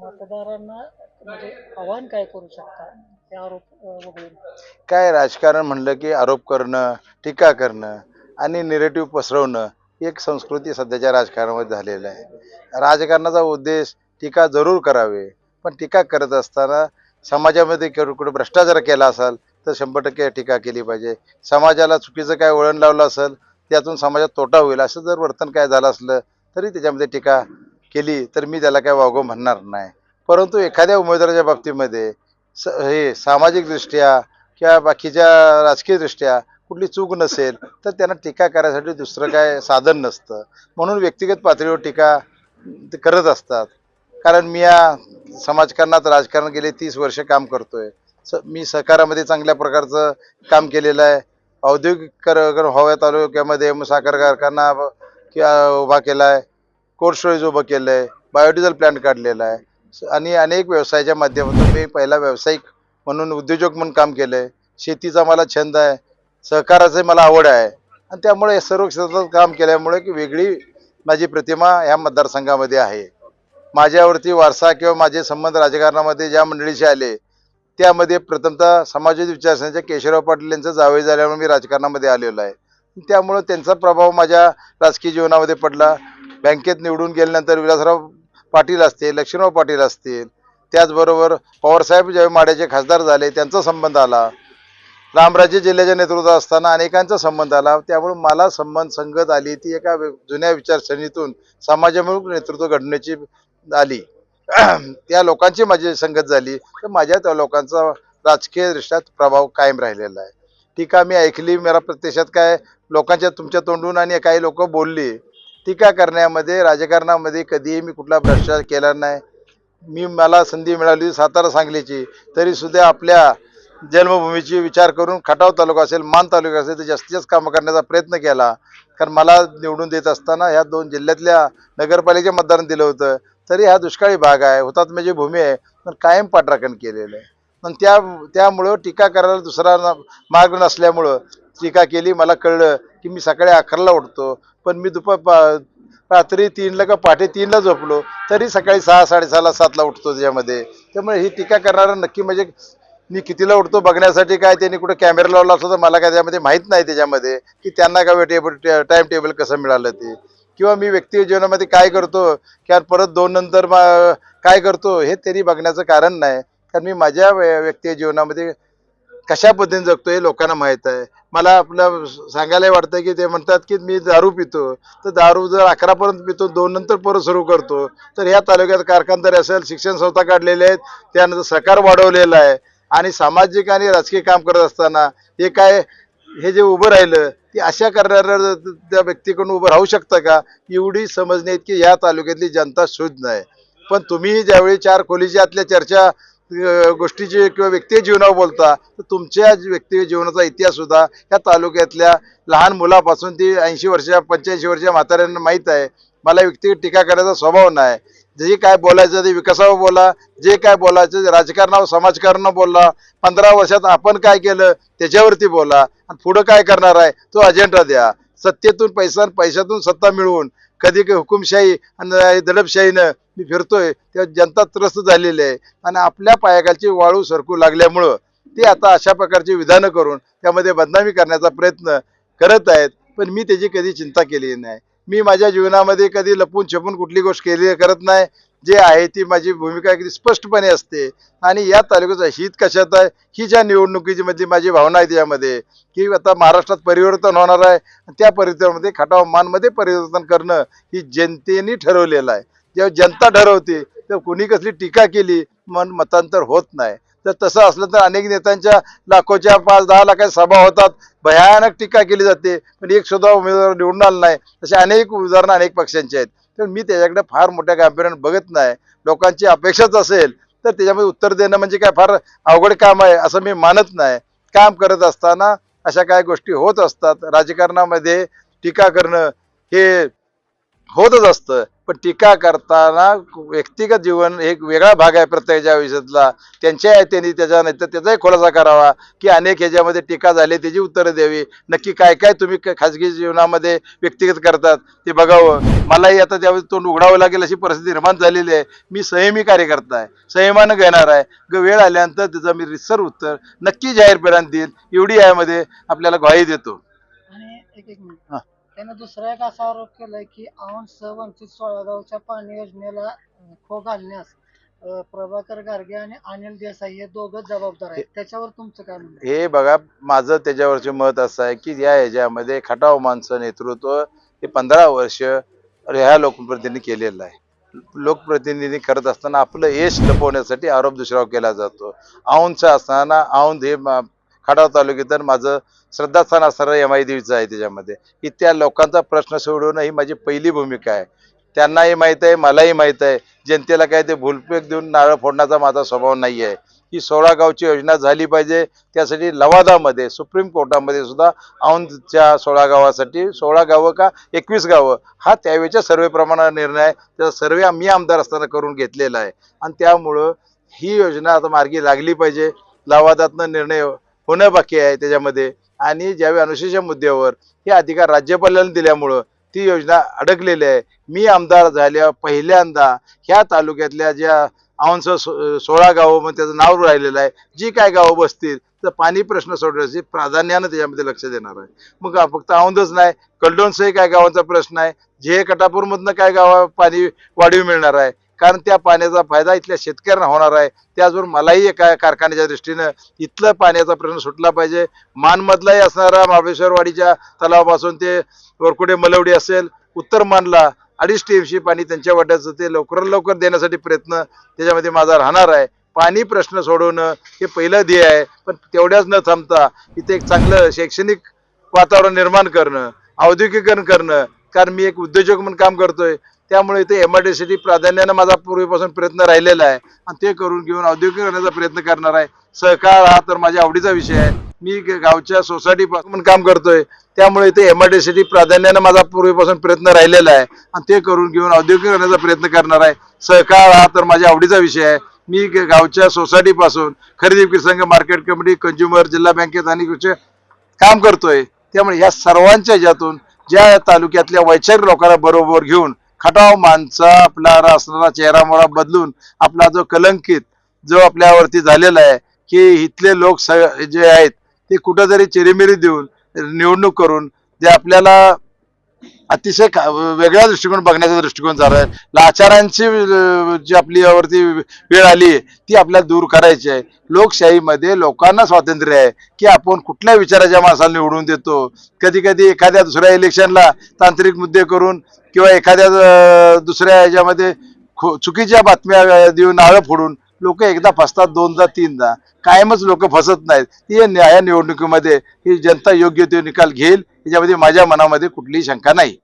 मतदारांना म्हणजे आव्हान काय करू शकता हे आरोप वगळून? काय राजकारण म्हणलं की आरोप करणं, टीका करणं आणि निरेटिव्ह पसरवणं ही एक संस्कृती सध्याच्या राजकारणामध्ये झालेलं आहे. राजकारणाचा उद्देश टीका जरूर करावे, पण टीका करत असताना समाजामध्ये कुठे भ्रष्टाचार केला असेल तर 100% टीका केली पाहिजे. समाजाला चुकीचं काय वळण लावलं असेल, त्यातून समाजात तोटा होईल असं जर वर्तन काय झालं असलं तरी त्याच्यामध्ये टीका केली तर मी त्याला काय वावगं म्हणणार नाही. परंतु एखाद्या उमेदवाराच्या बाबतीमध्ये हे सामाजिकदृष्ट्या किंवा बाकीच्या राजकीयदृष्ट्या कुठली चूक नसेल तर त्यांना टीका करायसाठी दुसरं काय साधन नसतं. म्हणून व्यक्तिगत पातळीवर टीका ते करत असतात. कारण मी या समाजकारणात राजकारण गेले 30 वर्ष काम करतोय. मी सहकारामध्ये चांगल्या प्रकारचं काम केलेलं आहे. औद्योगिक हव्या तालुक्यामध्ये साखर कारखाना उभा केला आहे. कोल्ड स्टोरेज उभं केलं आहे. बायोडिझेल प्लांट काढलेला आहे. आणि अनेक व्यवसायाच्या माध्यमातून मी पहिला व्यावसायिक म्हणून उद्योजक म्हणून काम केलंय. शेतीचा मला छंद आहे, सहकाराची मला आवड आहे आणि त्यामुळे सर्व क्षेत्रात काम केल्यामुळे की वेगळी माझी प्रतिमा ह्या मतदारसंघामध्ये आहे. माझ्यावरती वारसा किंवा माझे संबंध राजकारणामध्ये ज्या मंडळीशी आले त्यामध्ये प्रथमतः समाजवादी विचारसरणीच्या केशवराव पाटील यांचं जावई झाल्यामुळे मी राजकारणामध्ये आलेलो आहे. त्यामुळं त्यांचा प्रभाव माझ्या राजकीय जीवनामध्ये पडला. बँकेत निवडून गेल्यानंतर विलासराव पाटील असतील, लक्ष्मणराव पाटील असतील, त्याचबरोबर पवारसाहेब ज्यावेळी माढ्याचे खासदार झाले त्यांचा संबंध आला. रामराज्य जिल्ह्याच्या नेतृत्वात असताना अनेकांचा संबंध आला. त्यामुळे मला संगत आली ती एका जुन्या विचारसरणीतून समाजामुळे नेतृत्व घडण्याची आली. त्या लोकांची माझी संगत झाली तर माझ्या त्या लोकांचा राजकीय दृष्ट्या प्रभाव कायम राहिलेला आहे. टीका मी ऐकली, मला प्रत्यक्षात काय लोकांच्या तुमच्या तोंडून आणि काही लोक बोलली. टीका करण्यामध्ये राजकारणामध्ये कधीही मी कुठला भ्रष्टाचार केला नाही. मला संधी मिळाली सातारा सांगलीची तरी सुद्धा आपल्या जन्मभूमीची विचार करून खटाव तालुका असेल, मान तालुका असेल तर जास्तीत जास्त कामं करण्याचा प्रयत्न केला. कारण मला निवडून देत असताना ह्या 2 जिल्ह्यातल्या नगरपालिकेच्या मतदारांना दिलं होतं. तरी हा दुष्काळी भाग आहे, हुतात्म्याची भूमी आहे, पण कायम पाठराखण केलेलं आहे. पण त्यामुळं टीका करायला दुसरा मार्ग नसल्यामुळं टीका केली. मला कळलं की मी सकाळी 11ला उठतो, पण मी रात्री 3ला का पहाटे 3ला झोपलो तरी सकाळी 6, 6:30ला 7ला उठतो त्याच्यामध्ये. त्यामुळे ही टीका करणारा नक्की म्हणजे मी कितीला उठतो बघण्यासाठी काय त्यांनी कुठे कॅमेरा लावला असतो तर मला काय त्यामध्ये माहीत नाही त्याच्यामध्ये की त्यांना काय टाइम टेबल कसं मिळालं ते, किंवा मी व्यक्तिगत जीवनामध्ये काय करतो किंवा परत 2 नंतर काय करतो हे त्यांनी बघण्याचं कारण नाही. कारण मी माझ्या व्यक्तिगत जीवनामध्ये कशा पद्धतीने जगतो हे लोकांना माहीत आहे. मला आपलं सांगायला वाटतं की ते म्हणतात की मी दारू पितो, तर दारू जर 11पर्यंत पितो 2 नंतर परत सुरू करतो तर ह्या तालुक्यात कारखानदारी असेल, शिक्षण संस्था काढलेले आहेत, त्यानंतर सरकार वाढवलेलं आहे आणि सामाजिक आणि राजकीय काम करत असताना हे जे उभं राहिलं ते अशा करणाऱ्या त्या व्यक्तीकडून उभं राहू शकतं का एवढी समजणे इतकी या तालुक्यातली जनता शुद्ध नाही. पण तुम्ही ज्यावेळी 4 खोलीच्या आतल्या चर्चा गोष्टीची किंवा व्यक्तिगत जीवनावर बोलता तर तुमच्या व्यक्तिगत जीवनाचा इतिहास सुद्धा या तालुक्यातल्या लहान मुलापासून ती 80 वर्षा 85 वर्षा म्हाताऱ्यांना माहीत आहे. मला व्यक्तिगत टीका करायचा स्वभाव नाही. जे काय बोलायचं ते विकासावर बोला, जे काय बोलायचं राजकारणावर समाजकारणावर बोला, 15 वर्षात आपण काय केलं त्याच्यावरती बोला आणि पुढं काय करणार आहे तो अजेंडा द्या. सत्तेतून पैसा, पैशातून सत्ता मिळवून कधी हुकुमशाही आणि दडपशाहीनं मी फिरतोय तेव्हा जनता त्रस्त झालेली आहे आणि आपल्या पायाखालची वाळू सरकू लागल्यामुळं ते आता अशा प्रकारची विधानं करून त्यामध्ये बदनामी करण्याचा प्रयत्न करत आहेत. पण मी त्याची कधी चिंता केली नाही. मी माझ्या जीवनामध्ये कधी लपून छपून कुठली गोष्ट करत नाही. जे आहे ती माझी भूमिका अगदी स्पष्टपणे असते आणि या तालुक्याचं हित कशात आहे ही ज्या निवडणुकीची मध्ये माझी भावना आहे त्यामध्ये की आता महाराष्ट्रात परिवर्तन होणार आहे. त्या परिवर्तनामध्ये खटाव मानमध्ये परिवर्तन करणं ही जनतेने ठरवलेलं आहे. जेव्हा जनता ठरवते तेव्हा कुणी कसली टीका केली मतांतर होत नाही. तर तसं असलं तर अनेक नेत्यांच्या लाखोच्या 5-10 लाखाच्या सभा होतात, भयानक टीका केली जाते, पण एक सुद्धा उमेदवार निवडून आला नाही. तसे अनेक उदाहरणं अनेक पक्षांची आहेत. तर मी त्याच्याकडे फार मोठ्या गांभीर्याने बघत नाही. लोकांची अपेक्षाच असेल तर त्याच्यामध्ये उत्तर देणं म्हणजे काय फार अवघड काम आहे असं मी मानत नाही. काम करत असताना अशा काय गोष्टी होत असतात. राजकारणामध्ये टीका करणं हे होतच असतं. पण टीका करताना व्यक्तिगत जीवन एक वेगळा भाग आहे प्रत्येकाच्या आयुष्यातला. त्यांच्या त्यांनी त्याच्या नाही तर त्याचाही खुलासा करावा की अनेक ह्याच्यामध्ये टीका झाली त्याची उत्तरं द्यावी. नक्की काय काय तुम्ही खाजगी जीवनामध्ये व्यक्तिगत करतात ते बघावं. मलाही आता त्यावेळेस तोंड उघडावं लागेल अशी परिस्थिती निर्माण झालेली आहे. मी संयमी कार्यकर्ता आहे, संयमानं घेणार आहे. वेळ आल्यानंतर त्याचं मी रितसर उत्तर नक्की जाहीरपणाने देईन एवढी यामध्ये आपल्याला ग्वाही देतो. आणि एक मिनिट, हा. त्यानं दुसरा एक असा आरोप केलाय की औंध वंचित सोळागावच्या पाणी योजनेला खो घालण्यास प्रभाकर गारगे आणि अनिल देसाई हे दोघंच जबाबदार आहेत. त्याच्यावर तुमचं काय म्हणणं आहे? हे बघा, माझं त्याच्यावरचे मत असं आहे की या ह्याच्यामध्ये खटाव माणसं नेतृत्व हे 15 वर्ष ह्या लोकप्रतिनिधी केलेलं आहे. लोकप्रतिनिधी करत असताना आपलं यश लपवण्यासाठी आरोप दुसऱ्यावर केला जातो. औंधचं असताना औंध हे खटाव तालुक्यात माझं श्रद्धास्थान असणारं MIDचं आहे. त्याच्यामध्ये की त्या लोकांचा प्रश्न सोडवणं ही माझी पहिली भूमिका आहे. त्यांनाही माहीत आहे, मलाही माहीत आहे. जनतेला काय ते भूलपेक देऊन नारळ फोडण्याचा माझा स्वभाव नाही आहे. ही 16 गावची योजना झाली पाहिजे. त्यासाठी लवादामध्ये सुप्रीम कोर्टामध्ये सुद्धा औंधच्या 16 गावासाठी 16 गावं का 21 गावं हा त्यावेळेच्या सर्वेप्रमाणे निर्णय आहे. त्याचा सर्वे मी आमदार असताना करून घेतलेला आहे. आणि त्यामुळं ही योजना आता मार्गी लागली पाहिजे. लवादातनं निर्णय होणं बाकी आहे त्याच्यामध्ये. आणि ज्यावेळी अनुसूचित मुद्द्यावर हे अधिकार राज्यपालांनी दिल्यामुळं ती योजना अडकलेली आहे. मी आमदार झाल्या पहिल्यांदा ह्या तालुक्यातल्या ज्या औंधचं 16 गावं मग त्याचं नाव राहिलेलं आहे, जी काय गावं बसतील तर पाणी प्रश्न सोडवण्याची प्राधान्यानं त्याच्यामध्ये लक्ष देणार आहे. मग फक्त औंधच नाही, कलडोनसही काय गावांचा प्रश्न आहे. जे कटापूरमधनं काय गावा पाणी वाढीव मिळणार आहे. कारण त्या पाण्याचा फायदा इथल्या शेतकऱ्यांना होणार आहे. त्याचबरोबर मलाही एका कारखान्याच्या दृष्टीनं इथलं पाण्याचा प्रश्न सुटला पाहिजे. मानमधलाही असणारा महाबळेश्वरवाडीच्या तलावापासून ते वरकुडे मलवडी असेल, उत्तर मानला 2.5 TMC पाणी त्यांच्या वाट्याचं ते लवकरात लवकर देण्यासाठी प्रयत्न त्याच्यामध्ये माझा राहणार आहे. पाणी प्रश्न सोडवणं हे पहिलं ध्येय आहे. पण तेवढ्याच न थांबता इथे एक चांगलं शैक्षणिक वातावरण निर्माण करणं, औद्योगिकीकरण करणं. कारण मी एक उद्योजक म्हणून काम करतोय. त्यामुळे इथे MIDCसाठी प्राधान्यानं माझा पूर्वीपासून प्रयत्न राहिलेला आहे आणि ते करून घेऊन औद्योगिकरणाचा प्रयत्न करणार आहे. सहकार हा तर माझ्या आवडीचा विषय आहे. मी गावच्या सोसायटीपासून काम करतोय. त्यामुळे इथे MIDCसाठी प्राधान्यानं माझा पूर्वीपासून प्रयत्न राहिलेला आहे आणि ते करून घेऊन औद्योगिकरणाचा प्रयत्न करणार आहे. सहकार हा तर माझ्या आवडीचा विषय आहे. मी गावच्या सोसायटीपासून खरेदी विक्री संघ, मार्केट कमिटी, कंझ्युमर, जिल्हा बँकेत आणि काम करतोय. त्यामुळे या सर्वांच्या ज्यातून ज्या तालुक्यातल्या वैचारिक लोकांना बरोबर घेऊन खटाव माणसा आपला असणारा चेहरा मोहरा बदलून आपला जो कलंकित जो आपल्यावरती झालेला आहे की इथले लोक जे आहेत ते कुठंतरी चिरीमिरी देऊन निवडणूक करून जे आपल्याला अतिशय वेगळ्या दृष्टिकोन बघण्याचा दृष्टिकोन झाला आहे. लाचारांची जी आपली यावरती वेळ आली आहे ती आपल्याला दूर करायची आहे. लोकशाहीमध्ये लोकांना स्वातंत्र्य आहे की आपण कुठल्या विचाराच्या माणसाला निवडून देतो. कधी कधी एखाद्या दुसऱ्या इलेक्शनला तांत्रिक मुद्दे करून किंवा एखाद्या दुसऱ्या ह्याच्यामध्ये चुकीच्या बातम्या देऊन नाळं फोडून लोक एकदा फसतात, दोनदा, तीनदा. कायमच लोक फसत नाहीत. या निवडणुकीमध्ये ही जनता योग्य तो निकाल घेईल याच्यामध्ये माझ्या मनामध्ये कुठलीही शंका नाही.